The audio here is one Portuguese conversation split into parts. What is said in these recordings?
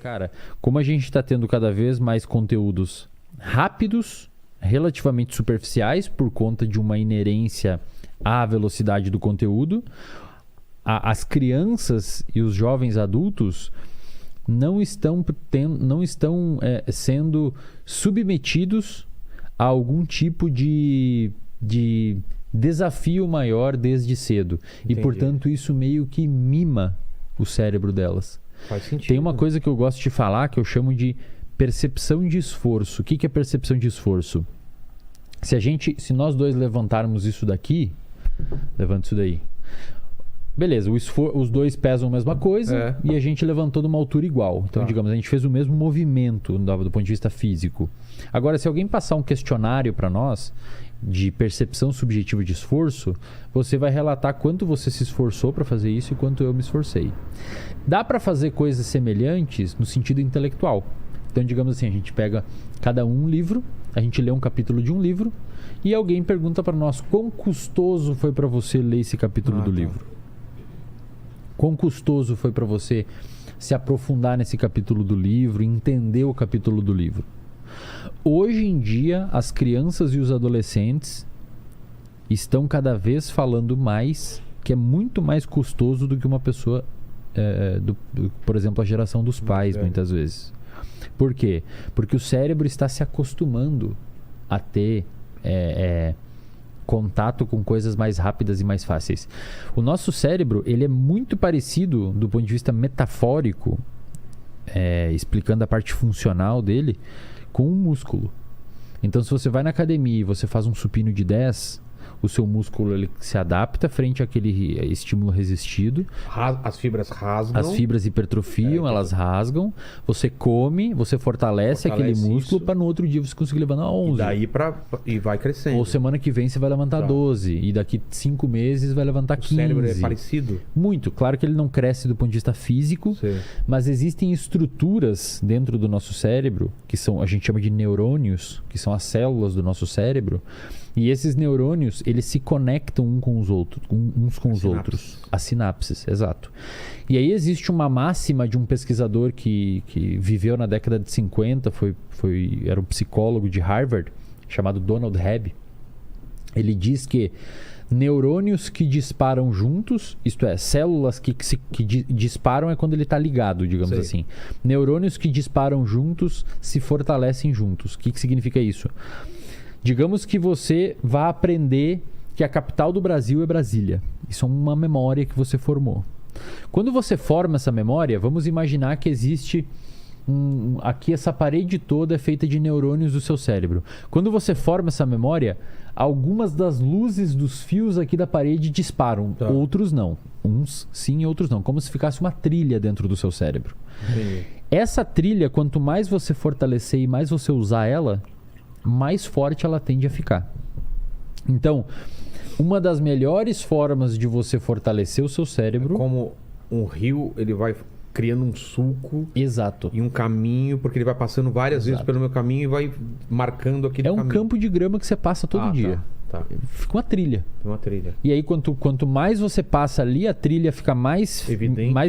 Cara, como a gente está tendo cada vez mais conteúdos rápidos, relativamente superficiais, por conta de uma inerência à velocidade do conteúdo, as crianças e os jovens adultos não estão sendo submetidos a algum tipo de desafio maior desde cedo. Entendi. E, portanto, isso meio que mima o cérebro delas. Faz sentido. Tem uma coisa que eu gosto de falar que eu chamo de percepção de esforço. O que é percepção de esforço? Se nós dois levantarmos isso daqui, levanta isso daí. Beleza, os dois pesam a mesma coisa e a gente levantou de uma altura igual. Então, digamos, a gente fez o mesmo movimento do ponto de vista físico. Agora, se alguém passar um questionário para nós de percepção subjetiva de esforço, você vai relatar quanto você se esforçou para fazer isso e quanto eu me esforcei. Dá para fazer coisas semelhantes no sentido intelectual. Então, digamos assim, a gente pega cada um livro, a gente lê um capítulo de um livro e alguém pergunta para nós quão custoso foi para você ler esse capítulo do livro. Quão custoso foi para você se aprofundar nesse capítulo do livro, entender o capítulo do livro. Hoje em dia, as crianças e os adolescentes estão cada vez falando mais, que é muito mais custoso do que uma pessoa, por exemplo, a geração dos pais, muitas vezes. Por quê? Porque o cérebro está se acostumando a ter contato com coisas mais rápidas e mais fáceis. O nosso cérebro, ele é muito parecido do ponto de vista metafórico, explicando a parte funcional dele, com um músculo. Então, se você vai na academia e você faz um supino de 10, o seu músculo ele se adapta frente àquele estímulo resistido. As fibras rasgam. As fibras hipertrofiam, elas rasgam. Você come, você fortalece aquele músculo para no outro dia você conseguir levantar 11. E daí e vai crescendo. Ou semana que vem você vai levantar 12. E daqui 5 meses vai levantar 15. O cérebro é parecido? Muito. Claro que ele não cresce do ponto de vista físico, mas existem estruturas dentro do nosso cérebro, que a gente chama de neurônios, que são as células do nosso cérebro. E esses neurônios, eles se conectam uns com os outros. As sinapses, exato. E aí existe uma máxima de um pesquisador que viveu na década de 50, era um psicólogo de Harvard, chamado Donald Hebb. Ele diz que neurônios que disparam juntos, isto é, células que disparam é quando ele está ligado, digamos assim. Neurônios que disparam juntos se fortalecem juntos. O que significa isso? Digamos que você vá aprender que a capital do Brasil é Brasília. Isso é uma memória que você formou. Quando você forma essa memória, vamos imaginar que existe aqui essa parede toda é feita de neurônios do seu cérebro. Quando você forma essa memória, algumas das luzes dos fios aqui da parede disparam, outros não. Uns sim, outros não. Como se ficasse uma trilha dentro do seu cérebro. Essa trilha, quanto mais você fortalecer e mais você usar ela, mais forte ela tende a ficar. Então, uma das melhores formas de você fortalecer o seu cérebro... Como um rio, ele vai criando um sulco. Exato. E um caminho, porque ele vai passando várias vezes pelo meu caminho e vai marcando aquele caminho. É um campo de grama que você passa todo dia. Fica uma trilha. Uma trilha. E aí, quanto mais você passa ali, a trilha fica mais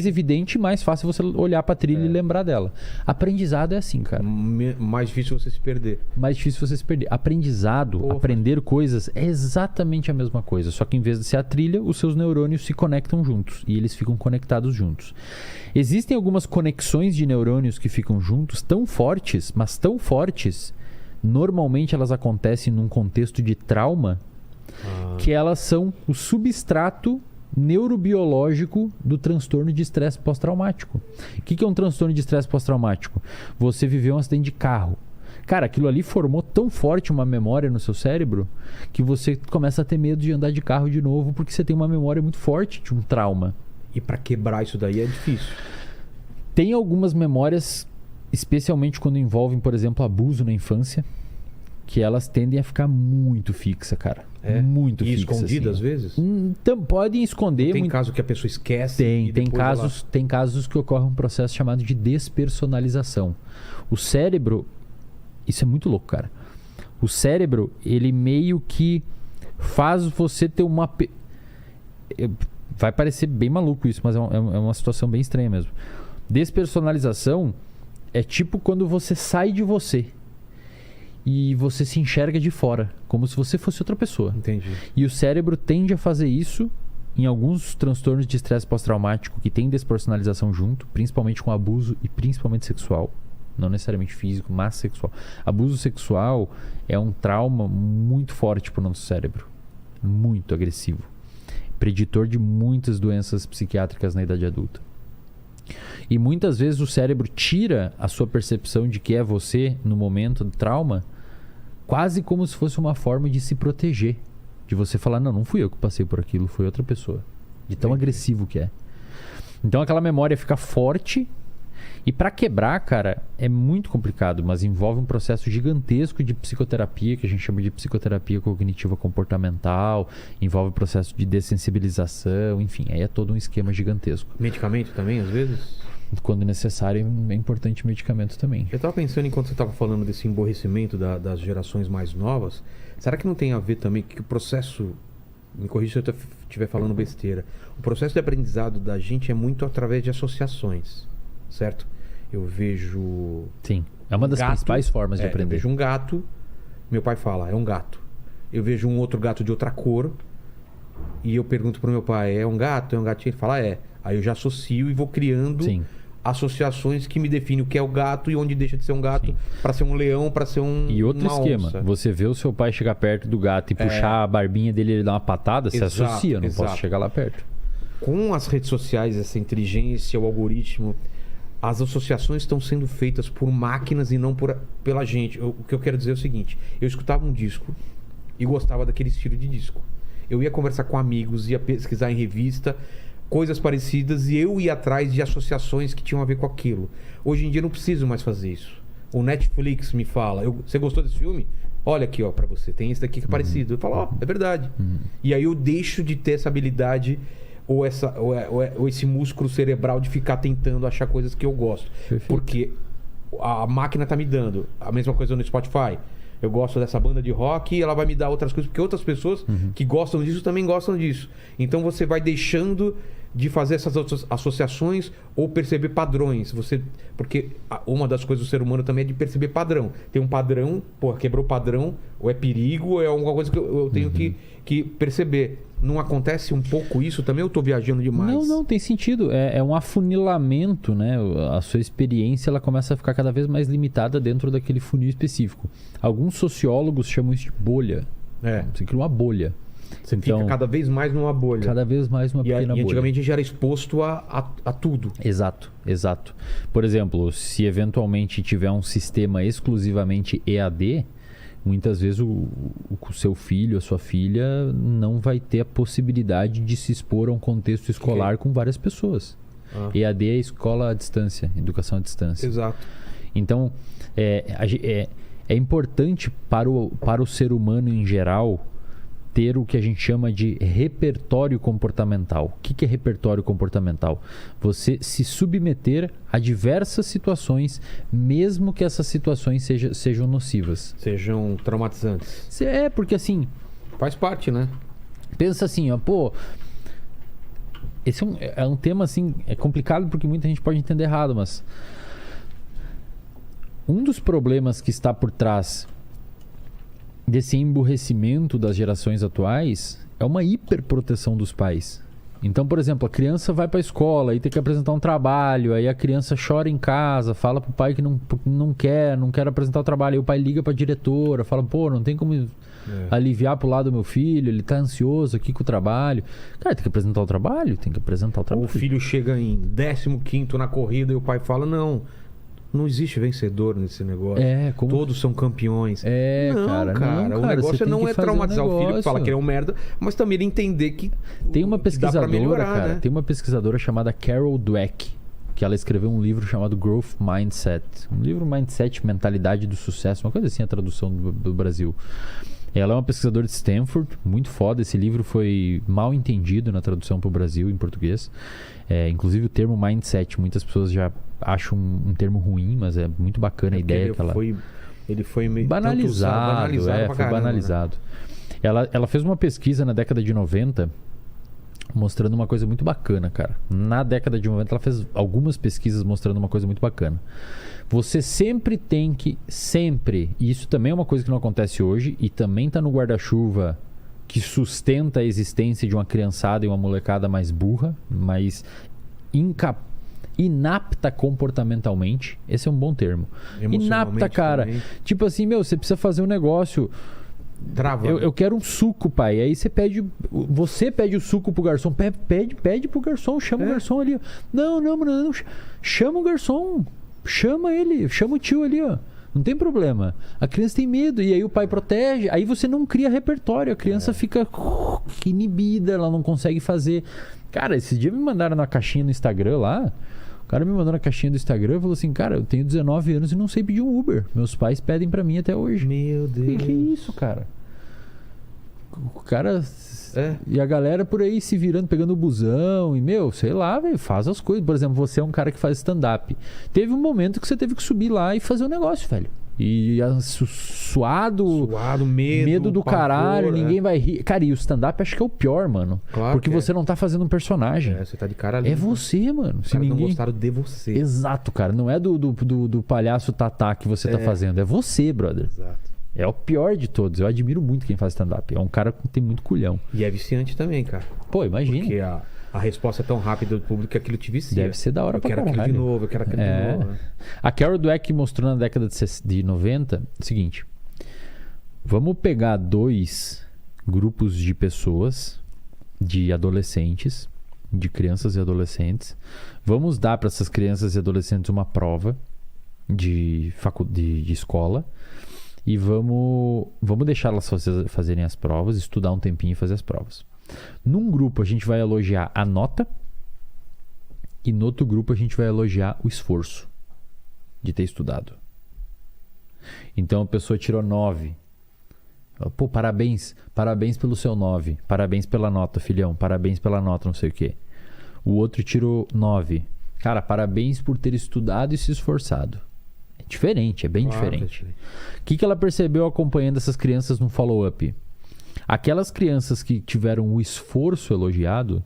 evidente e mais fácil você olhar para a trilha e lembrar dela. Aprendizado é assim, cara. Mais difícil você se perder. Mais difícil você se perder. Aprendizado, aprender coisas, é exatamente a mesma coisa. Só que em vez de ser a trilha, os seus neurônios se conectam juntos. E eles ficam conectados juntos. Existem algumas conexões de neurônios que ficam juntos tão fortes, mas tão fortes... Normalmente elas acontecem num contexto de trauma, que elas são o substrato neurobiológico do transtorno de estresse pós-traumático. O que é um transtorno de estresse pós-traumático? Você viveu um acidente de carro. Cara, aquilo ali formou tão forte uma memória no seu cérebro que você começa a ter medo de andar de carro de novo porque você tem uma memória muito forte de um trauma. E para quebrar isso daí é difícil. Tem algumas memórias... Especialmente quando envolvem, por exemplo, abuso na infância, que elas tendem a ficar muito fixa, cara. Muito fixa. E escondida às vezes? Então, podem esconder. Tem caso que a pessoa esquece? Tem casos que ocorre um processo chamado de despersonalização. O cérebro... Isso é muito louco, cara. O cérebro, ele meio que faz você ter uma... Vai parecer bem maluco isso, mas é uma situação bem estranha mesmo. Despersonalização é tipo quando você sai de você e você se enxerga de fora, como se você fosse outra pessoa. Entendi. E o cérebro tende a fazer isso em alguns transtornos de estresse pós-traumático que tem despersonalização junto, principalmente com abuso e principalmente sexual. Não necessariamente físico, mas sexual. Abuso sexual é um trauma muito forte para o nosso cérebro. Muito agressivo. Preditor de muitas doenças psiquiátricas na idade adulta. E muitas vezes o cérebro tira a sua percepção de que é você no momento do trauma, quase como se fosse uma forma de se proteger. De você falar, não fui eu que passei por aquilo, foi outra pessoa. De tão agressivo que é. Então aquela memória fica forte. E para quebrar, cara, é muito complicado, mas envolve um processo gigantesco de psicoterapia, que a gente chama de psicoterapia cognitiva comportamental, envolve processo de dessensibilização, enfim, aí é todo um esquema gigantesco. Medicamento também, às vezes? Quando necessário, é importante medicamento também. Eu estava pensando, enquanto você estava falando desse emborrecimento das gerações mais novas, será que não tem a ver também que o processo, me corrija se eu estiver falando besteira, o processo de aprendizado da gente é muito através de associações, certo? Eu vejo... Sim, é uma das principais formas de aprender. Eu vejo um gato, meu pai fala, é um gato. Eu vejo um outro gato de outra cor e eu pergunto pro meu pai, é um gato? É um gatinho? Ele fala, é. Aí eu já associo e vou criando associações que me definem o que é o gato e onde deixa de ser um gato para ser um leão, para ser E outro esquema, onça. Você vê o seu pai chegar perto do gato e puxar a barbinha dele e ele dar uma patada, você associa, não posso chegar lá perto. Com as redes sociais, essa inteligência, o algoritmo, as associações estão sendo feitas por máquinas e não pela gente. O que eu quero dizer é o seguinte, eu escutava um disco e gostava daquele estilo de disco. Eu ia conversar com amigos, ia pesquisar em revista, coisas parecidas, e eu ia atrás de associações que tinham a ver com aquilo. Hoje em dia eu não preciso mais fazer isso. O Netflix me fala, você gostou desse filme? Olha aqui, ó, pra você, tem esse daqui que é parecido. Eu falo, é verdade. E aí eu deixo de ter essa habilidade ou esse músculo cerebral de ficar tentando achar coisas que eu gosto. Perfeito. Porque a máquina tá me dando a mesma coisa no Spotify. Eu gosto dessa banda de rock e ela vai me dar outras coisas, porque outras pessoas que gostam disso também gostam disso. Então você vai deixando de fazer essas associações ou perceber padrões. Porque uma das coisas do ser humano também é de perceber padrão. Tem um padrão, quebrou o padrão, ou é perigo, ou é alguma coisa que eu tenho que perceber. Não acontece um pouco isso também? Eu estou viajando demais? Não, tem sentido. É um afunilamento, né? A sua experiência ela começa a ficar cada vez mais limitada dentro daquele funil específico. Alguns sociólogos chamam isso de bolha. Você cria uma bolha. Você fica cada vez mais numa bolha. Cada vez mais numa pequena bolha. E antigamente a gente era exposto a tudo. Exato. Por exemplo, se eventualmente tiver um sistema exclusivamente EAD, muitas vezes o seu filho, a sua filha, não vai ter a possibilidade de se expor a um contexto escolar com várias pessoas. EAD é escola à distância, educação à distância. Exato. Então, é importante para o ser humano em geral ter o que a gente chama de repertório comportamental. O que é repertório comportamental? Você se submeter a diversas situações, mesmo que essas situações sejam nocivas. Sejam traumatizantes. Porque assim... Faz parte, né? Pensa assim, esse é um tema assim, é complicado porque muita gente pode entender errado, mas... Um dos problemas que está por trás desse emburrecimento das gerações atuais é uma hiperproteção dos pais. Então, por exemplo, a criança vai para a escola e tem que apresentar um trabalho, aí a criança chora em casa, fala pro pai que não quer apresentar o trabalho, aí o pai liga para a diretora, fala, não tem como aliviar pro lado do meu filho, ele tá ansioso aqui com o trabalho. Cara, tem que apresentar o trabalho, Ou o filho chega em 15º na corrida e o pai fala, não existe vencedor nesse negócio. Todos são campeões. Cara, o negócio não é traumatizar o filho que fala que ele é um merda, mas também ele entender que tem uma pesquisadora, dá pra melhorar, né? Tem uma pesquisadora chamada Carol Dweck, que ela escreveu um livro chamado Growth Mindset. Um livro Mindset, Mentalidade do Sucesso, uma coisa assim, a tradução do Brasil. Ela é uma pesquisadora de Stanford, muito foda. Esse livro foi mal entendido na tradução para o Brasil, em português. Inclusive o termo mindset, muitas pessoas já acham um termo ruim, mas é muito bacana a ideia que ela... Ele foi meio banalizado, foi caramba, banalizado. Né? Ela fez uma pesquisa na década de 90 mostrando uma coisa muito bacana, cara. Na década de 90 ela fez algumas pesquisas mostrando uma coisa muito bacana. Você sempre tem que, sempre, e isso também é uma coisa que não acontece hoje, e também está no guarda-chuva que sustenta a existência de uma criançada e uma molecada mais burra, mais inapta comportamentalmente. Esse é um bom termo. Inapta, cara. Também. Tipo assim, você precisa fazer um negócio. Trava. Eu quero um suco, pai. Aí você pede o suco pro garçom. Pede pro garçom, chama o garçom ali. Não. Chama o garçom. Chama ele, chama o tio ali, ó. Não tem problema. A criança tem medo e aí o pai protege. Aí você não cria repertório. A criança fica inibida, ela não consegue fazer. Cara, esses dias me mandaram na caixinha no Instagram lá. O cara me mandou na caixinha do Instagram e falou assim: cara, eu tenho 19 anos e não sei pedir um Uber. Meus pais pedem pra mim até hoje. Meu Deus. Que é isso, cara? O cara... E a galera por aí se virando, pegando o busão e, sei lá, velho, faz as coisas. Por exemplo, você é um cara que faz stand-up. Teve um momento que você teve que subir lá e fazer um negócio, velho. E suado, medo do pavor, caralho, ninguém vai rir. Cara, e o stand-up acho que é o pior, mano. Claro porque você não tá fazendo um personagem. Você tá de cara limpa. É você, mano. Os caras não gostaram de você. Exato, cara. Não é do palhaço tatá que você tá fazendo. É você, brother. Exato. É o pior de todos. Eu admiro muito quem faz stand-up. É um cara que tem muito culhão. E é viciante também, cara. Pô, imagina. Porque a resposta é tão rápida do público que aquilo te vicia. Deve ser da hora pra caralho. Eu quero aquilo de novo, eu quero aquilo de novo. Né? A Carol Dweck mostrou na década de 90 o seguinte. Vamos pegar 2 grupos de pessoas, de adolescentes, de crianças e adolescentes. Vamos dar para essas crianças e adolescentes uma prova de escola. E vamos deixar elas fazerem as provas, estudar um tempinho e fazer as provas. Num grupo a gente vai elogiar a nota e no outro grupo a gente vai elogiar o esforço de ter estudado. Então a pessoa tirou 9. Pô, parabéns pelo seu 9. Parabéns pela nota, filhão. Parabéns pela nota, não sei o quê. O outro tirou 9. Cara, parabéns por ter estudado e se esforçado. Diferente, é bem diferente. O que ela percebeu acompanhando essas crianças no follow-up? Aquelas crianças que tiveram o esforço elogiado,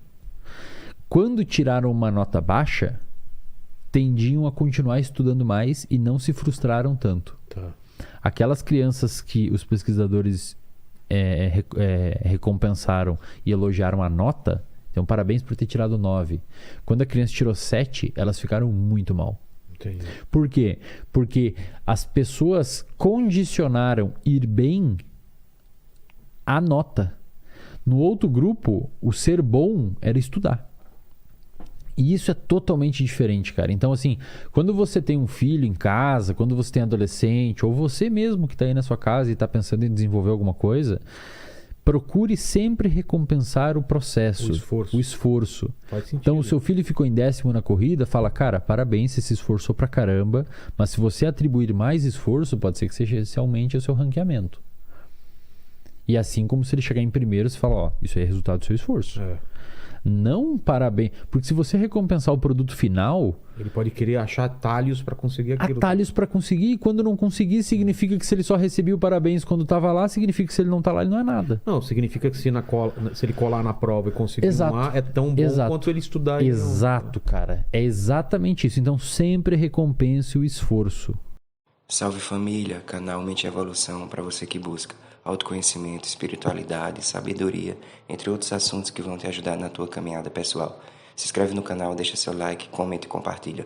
quando tiraram uma nota baixa, tendiam a continuar estudando mais e não se frustraram tanto. Tá. Aquelas crianças que os pesquisadores recompensaram e elogiaram a nota, então parabéns por ter tirado 9. Quando a criança tirou 7, elas ficaram muito mal. Entendi. Por quê? Porque as pessoas condicionaram ir bem à nota. No outro grupo, o ser bom era estudar. E isso é totalmente diferente, cara. Então, assim, quando você tem um filho em casa, quando você tem adolescente, ou você mesmo que está aí na sua casa e está pensando em desenvolver alguma coisa, procure sempre recompensar o processo, o esforço. Faz sentido. Então, o seu filho ficou em 10º na corrida, fala, cara, parabéns, você se esforçou pra caramba, mas se você atribuir mais esforço, pode ser que você aumente o seu ranqueamento. E assim como se ele chegar em primeiro, você fala, isso aí é resultado do seu esforço. Não parabéns. Porque se você recompensar o produto final... Ele pode querer achar atalhos para conseguir aquilo. Atalhos para conseguir. E quando não conseguir, significa que se ele só recebeu o parabéns quando estava lá, significa que se ele não está lá, ele não é nada. Não, significa que se ele colar na prova e conseguir um A, é tão bom quanto ele estudar. Exato, cara. É exatamente isso. Então, sempre recompense o esforço. Salve família, canal Mente Evolução para você que busca autoconhecimento, espiritualidade, sabedoria, entre outros assuntos que vão te ajudar na tua caminhada pessoal. Se inscreve no canal, deixa seu like, comenta e compartilha.